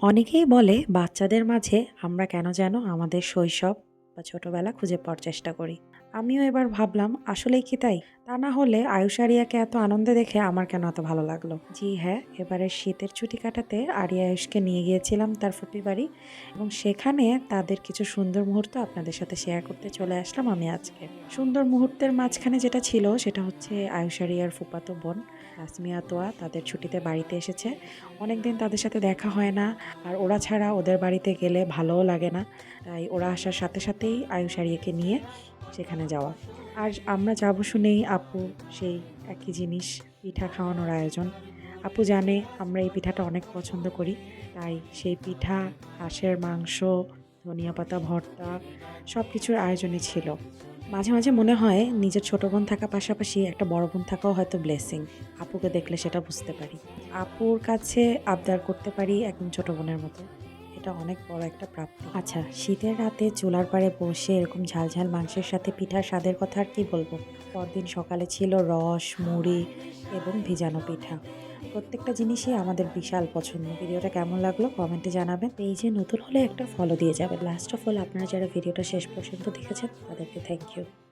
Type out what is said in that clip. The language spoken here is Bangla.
অনেকেই বলে বাচ্চাদের মাঝে আমরা কেন যেন আমাদের শৈশব বা ছোটবেলা খুঁজে পাওয়ার চেষ্টা করি। আমিও এবার ভাবলাম আসলেই কি তাই? তা না হলে আয়ুষ আরিয়াকে এত আনন্দে দেখে আমার কেন এত ভালো লাগলো। জি হ্যাঁ, এবারের শীতের ছুটি কাটাতে আরিয়া আয়ুষকে নিয়ে গিয়েছিলাম তার ফুপি বাড়ি এবং সেখানে তাদের কিছু সুন্দর মুহূর্ত আপনাদের সাথে শেয়ার করতে চলে আসলাম আমি আজকে। সুন্দর মুহূর্তের মাঝখানে যেটা ছিল সেটা হচ্ছে আয়ুষ আরিয়ার ফুফাতো বোন তাসমিয়া তোয়া তাদের ছুটিতে বাড়িতে এসেছে। অনেকদিন তাদের সাথে দেখা হয় না। আর ওরা ছাড়া ওদের বাড়িতে গেলে ভালোও লাগে না। তাই ওরা আসার সাথে সাথেই আয়ুষ আরিয়াকে নিয়ে সেখানে যাওয়া। আর আমরা যাবো শুনেই আপু সেই একই জিনিস, পিঠা খাওয়ানোর আয়োজন। আপু জানে আমরা এই পিঠাটা অনেক পছন্দ করি। তাই সেই পিঠা, হাঁসের মাংস, ধনিয়া পাতা ভর্তা সবকিছুর আয়োজনই ছিল। মাঝে, মাঝে মনে হয় নিজের ছোট বোন থাকা পাশাপাশি একটা বড় বোন থাকাও হয়তো ব্লেসিং। আপুকে দেখলে সেটা বুঝতে পারি। আপুর কাছে আবদার করতে পারি একদম ছোট বোনের মতো। এটা অনেক বড় একটা প্রাপ্তি। আচ্ছা, শীতের রাতে চুলার পাড়ে বসে এরকম ঝাল, ঝাল মাংসের সাথে পিঠার স্বাদের কথা আর কি বলবো। পরদিন সকালে ছিল রস, মুড়ি এবং ভিজানো পিঠা। প্রত্যেকটা জিনিসই আমাদের বিশাল পছন্দ। ভিডিওটা কেমন লাগলো কমেন্টে জানাবেন। পেজে নতুন হলে একটা ফলো দিয়ে যাবেন। লাস্ট অফ অল আপনারা যারা ভিডিওটা শেষ পর্যন্ত দেখেছেন তাদেরকে থ্যাংক ইউ।